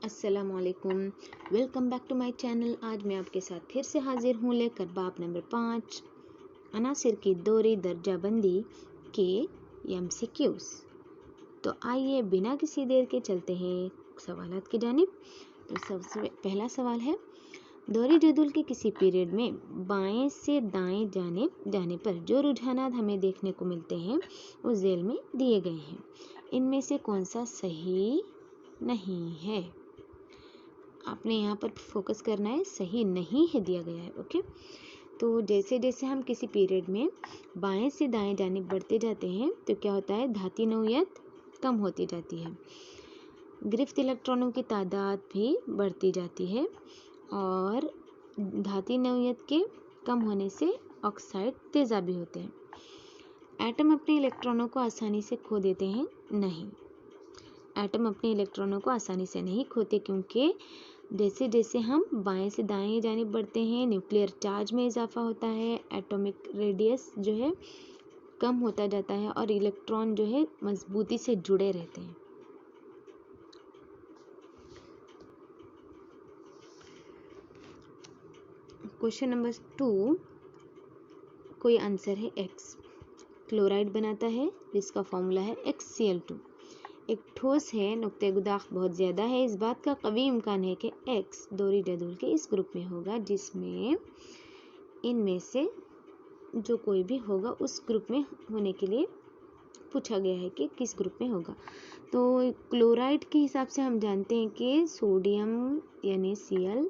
अस्सलामुअलैकुम, welcome back to my channel. आज मैं आपके साथ फिर से हाजिर हूँ लेकर बाब नंबर 5 अनासिर की दोहरी दर्जाबंदी के एमसीक्यूज। तो आइए बिना किसी देर के चलते हैं सवालात की जानिब। तो सबसे पहला सवाल है, दोहरी जदूल के किसी पीरियड में बाएं से दाएं जाने पर जो रुझानात हमें देखने को मिलते हैं वो झेल में दिए गए हैं। इनमें से कौन सा सही नहीं है? आपने यहाँ पर फोकस करना है, सही नहीं है दिया गया है। ओके, तो जैसे जैसे हम किसी पीरियड में बाएं से दाएं जानिब बढ़ते जाते हैं तो क्या होता है, धाती नौयत कम होती जाती है, गिरफ्त इलेक्ट्रॉनों की तादाद भी बढ़ती जाती है और धाती नौयत के कम होने से ऑक्साइड तेजाबी होते हैं। एटम अपने इलेक्ट्रॉनों को आसानी से खो देते हैं? नहीं, एटम अपने इलेक्ट्रॉनों को आसानी से नहीं खोते, क्योंकि जैसे जैसे हम बाएं से दाएं जानिब बढ़ते हैं न्यूक्लियर चार्ज में इजाफा होता है, एटॉमिक रेडियस जो है कम होता जाता है और इलेक्ट्रॉन जो है मजबूती से जुड़े रहते हैं। क्वेश्चन नंबर 2, कोई आंसर है एक्स। क्लोराइड बनाता है जिसका फॉर्मूला है XCl2। एक ठोस है, नुक्ते गुदाख बहुत ज़्यादा है, इस बात का कवी इम्कान है कि एक्स दोहरी जदूल के इस ग्रुप में होगा, जिसमें इनमें से जो कोई भी होगा उस ग्रुप में होने के लिए पूछा गया है कि किस ग्रुप में होगा। तो क्लोराइड के हिसाब से हम जानते हैं कि सोडियम यानी Cl,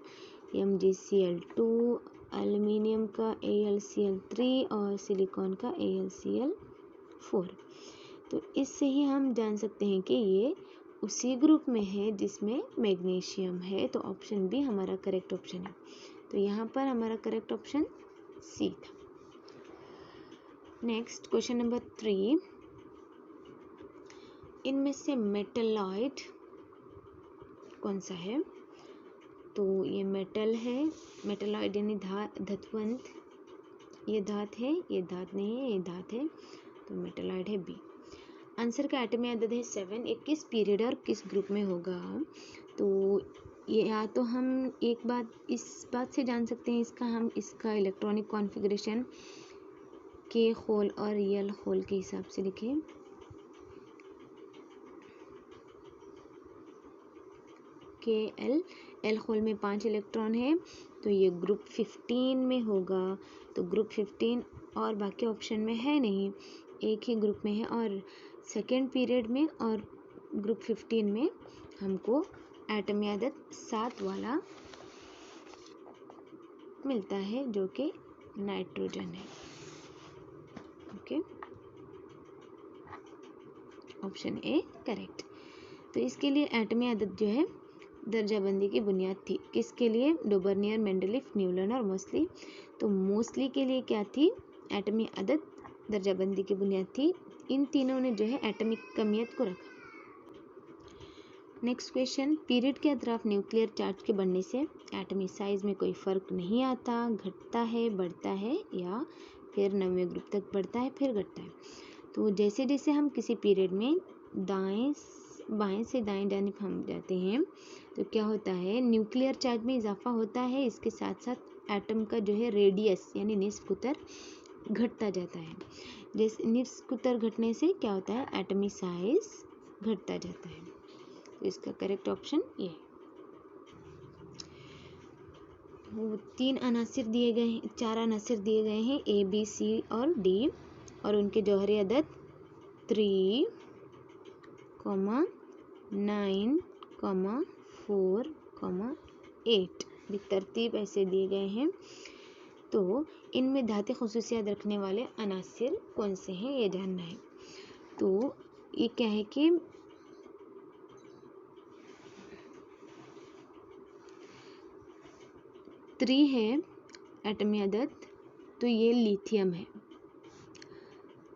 MgCl2, एल्युमिनियम का AlCl3 और सिलिकॉन का AlCl4। तो इससे ही हम जान सकते हैं कि ये उसी ग्रुप में है जिसमें मैग्नीशियम है। तो ऑप्शन बी हमारा करेक्ट ऑप्शन है। तो यहाँ पर हमारा करेक्ट ऑप्शन सी था। नेक्स्ट क्वेश्चन नंबर 3, इनमें से मेटलॉइड कौन सा है? तो ये मेटल है, मेटलॉइड यानी धातुवंत। ये धात है, ये धात नहीं है, ये धात है, तो मेटलॉइड है बी। आंसर का एटमी अदद है 7। ये किस पीरियड और किस ग्रुप में होगा? तो ये या तो हम एक बात इस बात से जान सकते हैं, इसका इलेक्ट्रॉनिक कॉन्फ़िगरेशन के होल और यल होल के हिसाब से लिखें। के एल होल में 5 इलेक्ट्रॉन है, तो ये ग्रुप 15 में होगा। तो ग्रुप 15 और बाकी ऑप्शन में है नहीं, एक ही ग्रुप में है। और सेकेंड पीरियड में और ग्रुप 15 में हमको एटमी अदद 7 वाला मिलता है, जो कि नाइट्रोजन है। Okay, option A correct. तो इसके लिए एटमी अदद जो है दर्जाबंदी की बुनियाद थी। किसके लिए? डोबर्नियर, मेंडलीफ, न्यूलन और मोस्ली। तो मोस्ली के लिए क्या थी? एटमी अदद दर्जाबंदी की बुनियाद थी। इन तीनों ने जो है एटमिक कमियत को रखा। नेक्स्ट क्वेश्चन, पीरियड के अतराफ न्यूक्लियर चार्ज के बढ़ने से एटमी साइज में कोई फर्क नहीं आता, घटता है, बढ़ता है, या फिर 9वें ग्रुप तक बढ़ता है फिर घटता है। तो जैसे जैसे हम किसी पीरियड में बाएं से दाएं जानिब हम जाते हैं तो क्या होता है, न्यूक्लियर चार्ज में इजाफा होता है, इसके साथ साथ एटम का जो है रेडियस यानी निस्फ कुतर घटता जाता है। जैसे निस्फ कुतर घटने से क्या होता है, एटमी साइज घटता जाता है। तो इसका करेक्ट ऑप्शन ये है। 4 अनासिर दिए गए हैं A, B, C और D, और उनके जौहरी अदद 3, 9, 4, 8 भी तरतीब ऐसे दिए गए हैं। तो इनमें धाती खुसूसियात रखने वाले अनासिर कौन से हैं ये जानना है। तो ये क्या है कि थ्री है एटमी अदद, तो ये लिथियम है।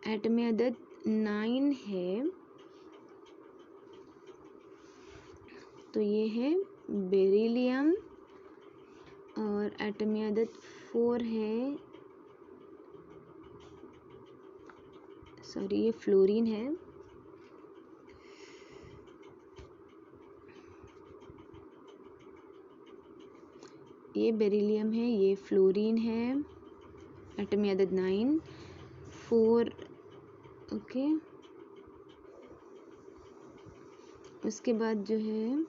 एटमी अदद 9 है, तो ये है बेरिलियम। और एटमी अदद 4 है, सॉरी ये फ्लोरीन है। ये बेरिलियम है, ये फ्लोरीन है, एटमी अदद 9, 4, ओके। उसके बाद जो है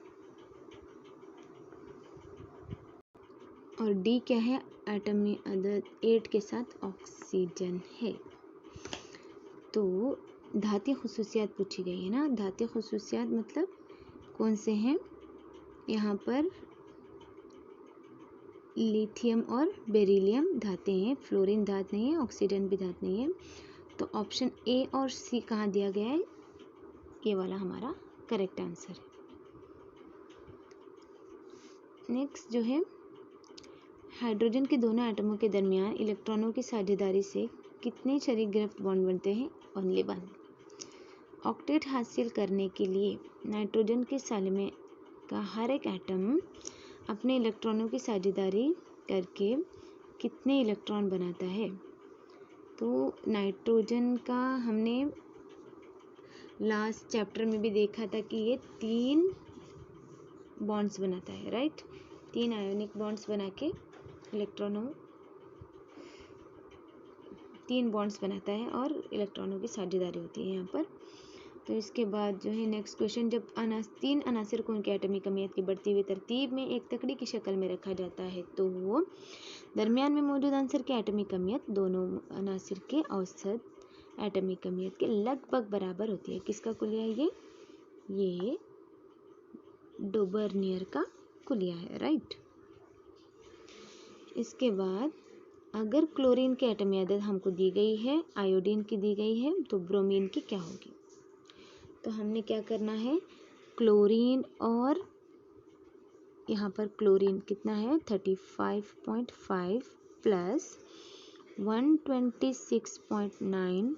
और डी क्या है, एटमी अदद 8 के साथ ऑक्सीजन है। तो धात्विक खुसूसियात पूछी गई है ना। धात्विक खुसूसियात मतलब कौन से हैं, यहाँ पर लिथियम और बेरिलियम धातें हैं, फ्लोरीन धात नहीं है, ऑक्सीजन भी धात नहीं है। तो ऑप्शन ए और सी कहाँ दिया गया है, ये वाला हमारा करेक्ट आंसर है। नेक्स्ट जो है, हाइड्रोजन के दोनों एटमों के दरमियान इलेक्ट्रॉनों की साझेदारी से कितने क्षैतिज गिरफ्त बॉन्ड बनते हैं, ओनली 1। ऑक्टेट हासिल करने के लिए नाइट्रोजन के सालिमे का हर एक एटम अपने इलेक्ट्रॉनों की साझेदारी करके कितने इलेक्ट्रॉन बनाता है। तो नाइट्रोजन का हमने लास्ट चैप्टर में भी देखा था कि ये 3 बॉन्ड्स बनाता है, राइट। 3 आयोनिक बॉन्ड्स बना के इलेक्ट्रॉनों 3 बॉन्ड्स बनाता है और इलेक्ट्रॉनों की साझेदारी होती है यहाँ पर। तो इसके बाद जो है नेक्स्ट क्वेश्चन, जब 3 अनासिर को उनके एटॉमिक अहमियत की बढ़ती हुई तरतीब में एक तकड़ी की शक्ल में रखा जाता है तो वो दरमियान में मौजूद आंसर की एटॉमिक अहमियत दोनों अनासिर के औसत एटॉमिक अहमियत के लगभग बराबर होती है। किसका कुलिया है ये डोबर्नियर का कुलिया है, राइट। इसके बाद अगर क्लोरीन की एटॉमिक अदद हमको दी गई है, आयोडीन की दी गई है, तो ब्रोमीन की क्या होगी। तो हमने क्या करना है, क्लोरीन और यहाँ पर क्लोरीन कितना है 35.5 प्लस 126.9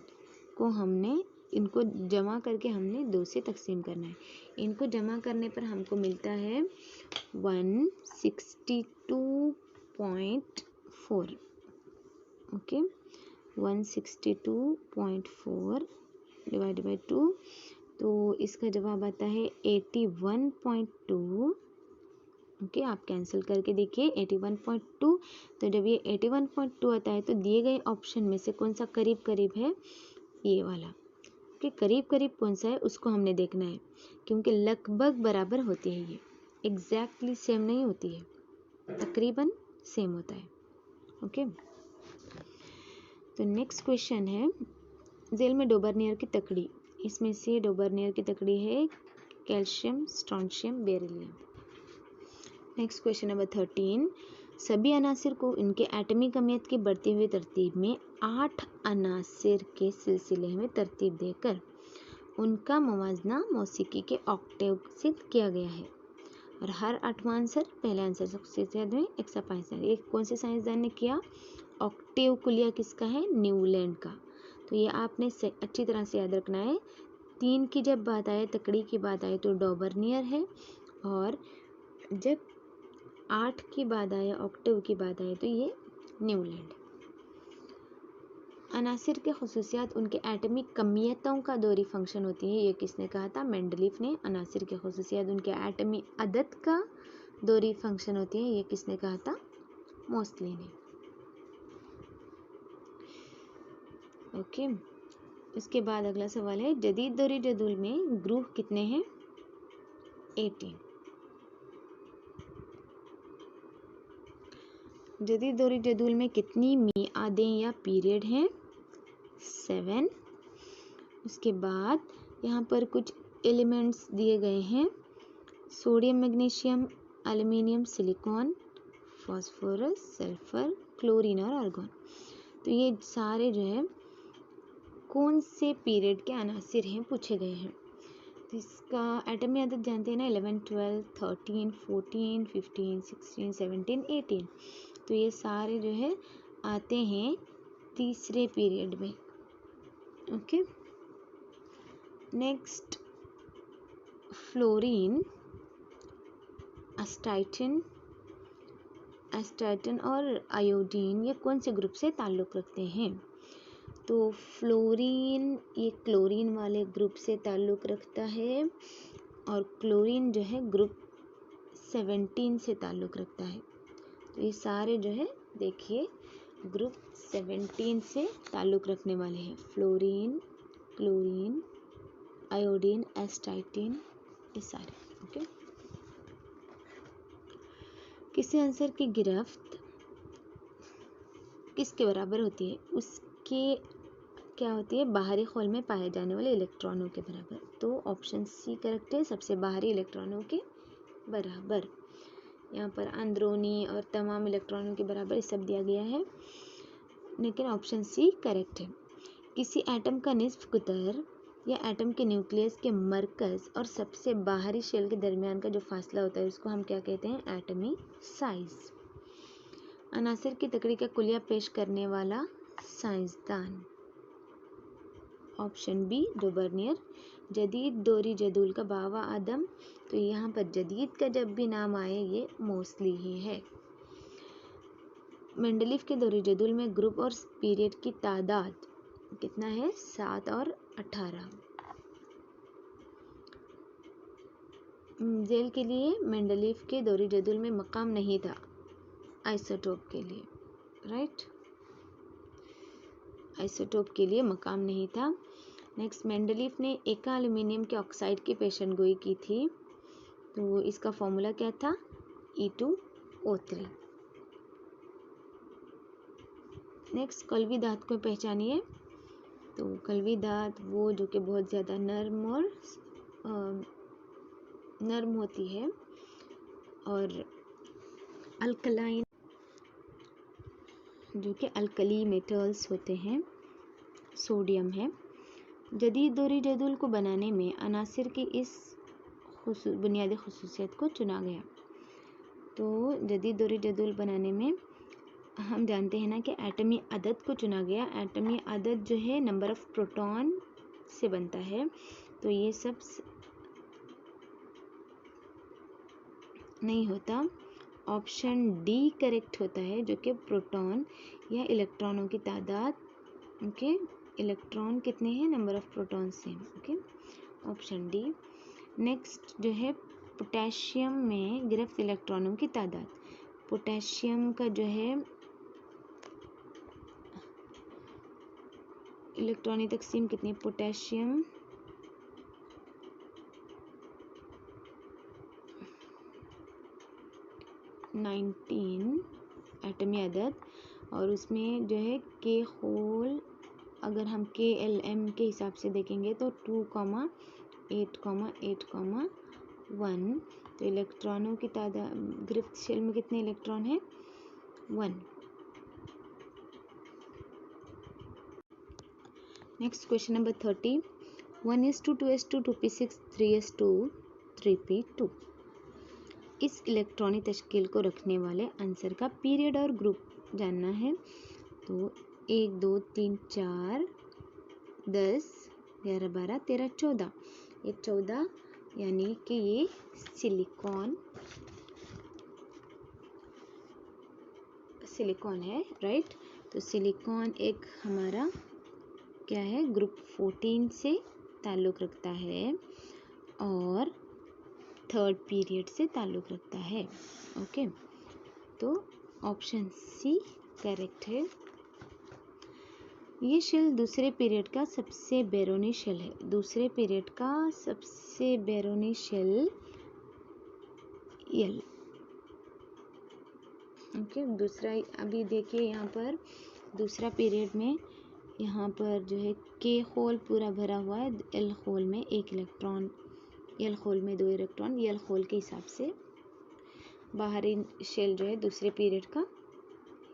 को हमने इनको जमा करके हमने 2 से तकसीम करना है। इनको जमा करने पर हमको मिलता है 162.4, ओके। 162.4 डिवाइड बाई 2, तो इसका जवाब आता है 81.2, ओके। आप कैंसिल करके देखिए 81.2। तो जब ये 81.2 आता है तो दिए गए ऑप्शन में से कौन सा करीब करीब है, ये वाला, ओके। करीब करीब कौन सा है उसको हमने देखना है, क्योंकि लगभग बराबर होती है, ये एग्जैक्टली सेम नहीं होती है, तकरीबन सेम होता है, ओके। तो नेक्स्ट क्वेश्चन है, जेल में डोबर्नियर की तकड़ी, इसमें से डोबर्नियर की तकड़ी है calcium, strontium, beryllium. Next question number 13, सभी अनासिर को इनके एटॉमिक अहमियत की बढ़ती हुई तरतीब में 8 अनासिर के सिलसिले में तरतीब देकर उनका मवाजना मौसीकी के ऑक्टेव से किया गया है। और हर 8वां आंसर पहले आंसर से याद में 105 है। ये कौन से साइंसदान ने किया, ऑक्टेव कुलिया किसका है, न्यूलैंड का। तो ये आपने अच्छी तरह से याद रखना है। 3 की जब बात आए, तकड़ी की बात आए तो डोबर्नियर है, और जब 8 की बात आए, ऑक्टेव की बात आए तो ये न्यूलैंड। अनासिर के खुसूसियात उनके एटॉमिक कमियतों का दौरी फंक्शन होती है, ये किसने कहा था, मेंडलीफ ने। अनासिर के खुसूसियात उनके एटॉमिक अदद का दौरी फंक्शन होती है, ये किसने कहा था, मोस्टली ने, ओके। इसके बाद अगला सवाल है, जदीद दौरी जदूल में ग्रुह कितने हैं, 18। जदीद दौरी जदूल में कितनी मियादें या पीरियड हैं, 7। उसके बाद यहाँ पर कुछ एलिमेंट्स दिए गए हैं, sodium, magnesium, aluminium, silicon, phosphorus, sulphur, chlorine और आर्गन। तो ये सारे जो है कौन से पीरियड के अनासिर हैं पूछे गए हैं। तो इसका एटॉमिक अदद जानते हैं ना, 11, 12, 13, 14, 15, 16, 17, 18। तो ये सारे जो है आते हैं तीसरे पीरियड में, ओके। नेक्स्ट, फ्लोरीन, एस्टाइटन और आयोडीन ये कौन से ग्रुप से ताल्लुक़ रखते हैं। तो फ्लोरीन ये क्लोरीन वाले ग्रुप से ताल्लुक़ रखता है, और क्लोरीन जो है ग्रुप 17 से ताल्लुक़ रखता है। तो ये सारे जो है देखिए ग्रुप 17 से ताल्लुक़ रखने वाले हैं। फ्लोरीन, क्लोरीन, आयोडीन, एस्टाइटिन, ये सारे। ओके, किसी आंसर की गिरफ्त किसके बराबर होती है? उसके क्या होती है? बाहरी खोल में पाए जाने वाले इलेक्ट्रॉनों के बराबर। तो ऑप्शन सी करेक्ट है, सबसे बाहरी इलेक्ट्रॉनों के बराबर। यहाँ पर अंदरूनी और तमाम इलेक्ट्रॉनों के बराबर ये सब दिया गया है, लेकिन ऑप्शन सी करेक्ट है। किसी एटम का निस्फ कुतर या एटम के न्यूक्लियस के मरकज और सबसे बाहरी शेल के दरमियान का जो फासला होता है उसको हम क्या कहते हैं? एटमी साइज। अनासिर की तकड़ी का कुलिया पेश करने वाला साइंसदान। Option B डोबर्नियर। जदीद दोरी जदूल का बावा आदम, तो यहाँ पर जदीद का जब भी नाम आए ये मोस्टली ही है। मेंडलीफ के दोरी जदूल में ग्रुप और पीरियड की तादाद कितना है? 7 और 18। जेल के लिए मेंडलीफ के दोरी जदूल में मकाम नहीं था आइसोटोप के लिए, राइट? आइसोटोप के लिए मकाम नहीं था। नेक्स्ट, मेंडलीफ ने एका एल्यूमिनियम के ऑक्साइड की पेशनगोई की थी, तो इसका फॉर्मूला क्या था? E2O3। नेक्स्ट, कलवी धात को पहचानिए। तो कलवी धात वो जो कि बहुत ज़्यादा नर्म होती है और अल्कलाइन जो कि अल्कली मेटल्स होते हैं, सोडियम है। जदीद दोरी जदूल को बनाने में अनासिर की इस बुनियादी खुसूसियत को चुना गया। तो जदीद दोरी जदूल बनाने में हम जानते हैं ना कि एटमी अदद को चुना गया। एटमी अदद जो है नंबर ऑफ प्रोटॉन से बनता है, तो ये सब नहीं होता। ऑप्शन डी करेक्ट होता है, जो कि प्रोटॉन या इलेक्ट्रॉनों की तादाद। ओके, इलेक्ट्रॉन कितने हैं? नंबर ऑफ प्रोटॉन से। Okay, option D. नेक्स्ट जो है पोटेशियम में गिरफ्त इलेक्ट्रॉनों की तादाद। पोटेशियम का जो है इलेक्ट्रॉनिक तकसीम कितनी? पोटेशियम 19 एटमी अदद, और उसमें जो है के होल अगर हम KLM के हिसाब से देखेंगे तो 2,8,8,1। तो इलेक्ट्रॉनों की तादाद गिरफ्त शेल में कितने इलेक्ट्रॉन हैं? 1। Next question number 30। 1:2, 2:2, 2p6, 3s2, 3p2। इस इलेक्ट्रॉनिक तश्कील को रखने वाले आंसर का पीरियड और ग्रुप जानना है। तो 1, 2, 3, 4, 10, 11, 12, 13, 14। ये 14 यानी कि ये सिलिकॉन है, राइट? तो सिलिकॉन एक हमारा क्या है? ग्रुप 14 से ताल्लुक़ रखता है और थर्ड पीरियड से ताल्लुक़ रखता है। ओके, तो ऑप्शन सी करेक्ट है। ये शेल दूसरे पीरियड का सबसे बैरोनी शेल है। दूसरे पीरियड का सबसे बैरोनी शेल यल। ओके, दूसरा अभी देखिए यहाँ पर दूसरा पीरियड में यहाँ पर जो है के होल पूरा भरा हुआ है, एल होल में 1 इलेक्ट्रॉन, एल होल में 2 इलेक्ट्रॉन। एल होल के हिसाब से बाहरी शेल जो है दूसरे पीरियड का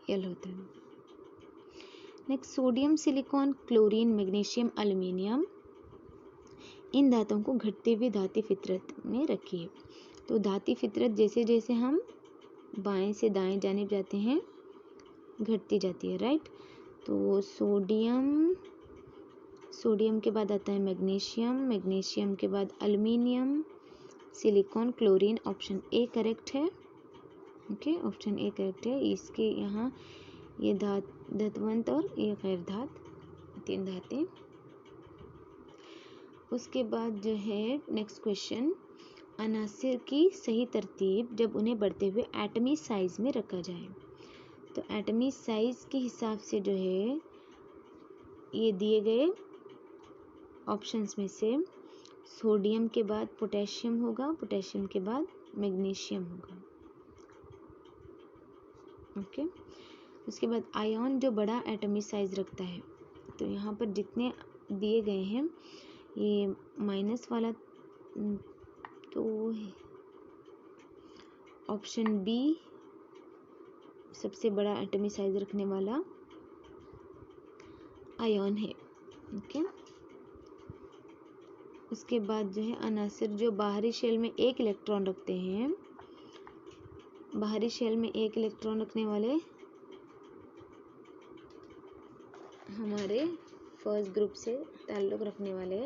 एल होता है। Next, sodium, silicon, chlorine, magnesium, aluminium, इन धातुओं को घटती हुई धाती फितरत में रखिए। तो धाती फितरत जैसे जैसे हम बाएं से दाएं जानिब जाते हैं घटती जाती है, राइट? तो सोडियम के बाद आता है मैग्नीशियम, मैग्नीशियम के बाद aluminium, silicon, chlorine. Option A correct है। ओके, ऑप्शन ए करेक्ट है। इसके यहाँ ये धातुवंत और ये गैर धात, 3 धातें। उसके बाद जो है नेक्स्ट क्वेश्चन, अनासिर की सही तरतीब जब उन्हें बढ़ते हुए एटमी साइज में रखा जाए। तो एटमी साइज के हिसाब से जो है ये दिए गए ऑप्शंस में से सोडियम के बाद पोटेशियम होगा, पोटेशियम के बाद मैग्नीशियम होगा। ओके, उसके बाद आयन जो बड़ा एटमी साइज रखता है, तो यहाँ पर जितने दिए गए हैं ये माइनस वाला, तो ऑप्शन बी सबसे बड़ा एटमी साइज रखने वाला आयन है। ओके, उसके बाद जो है अनासिर जो बाहरी शेल में एक इलेक्ट्रॉन रखते हैं, बाहरी शेल में एक इलेक्ट्रॉन रखने वाले हमारे फर्स्ट ग्रुप से ताल्लुक़ रखने वाले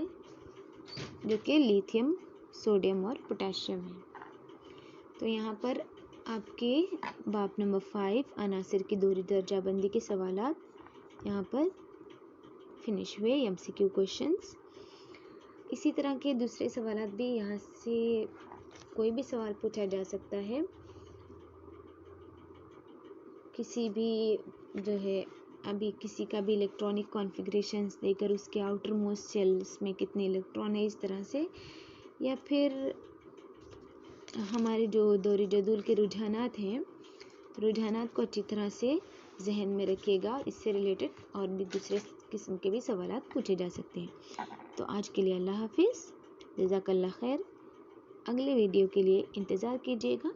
जो कि लिथियम, सोडियम और पोटेशियम है। तो यहाँ पर आपके बाब नंबर 5 अनासिर की दोहरी दर्जाबंदी के सवालात यहाँ पर फिनिश हुए, एमसीक्यू क्वेश्चंस। इसी तरह के दूसरे सवालात भी यहाँ से कोई भी सवाल पूछा जा सकता है, किसी भी जो है अभी किसी का भी इलेक्ट्रॉनिक कॉन्फ़िगरेशंस देकर उसके आउटर मोस्ट शेल्स में कितने इलेक्ट्रॉन है, इस तरह से, या फिर हमारे जो दोहरी जदूल के रुझानात हैं, रुझानात को अच्छी तरह से जहन में रखिएगा। इससे रिलेटेड और भी दूसरे किस्म के भी सवालात पूछे जा सकते हैं। तो आज के लिए अल्लाह हाफिज़, जज़ाकल्लाह खैर। अगले वीडियो के लिए इंतज़ार कीजिएगा।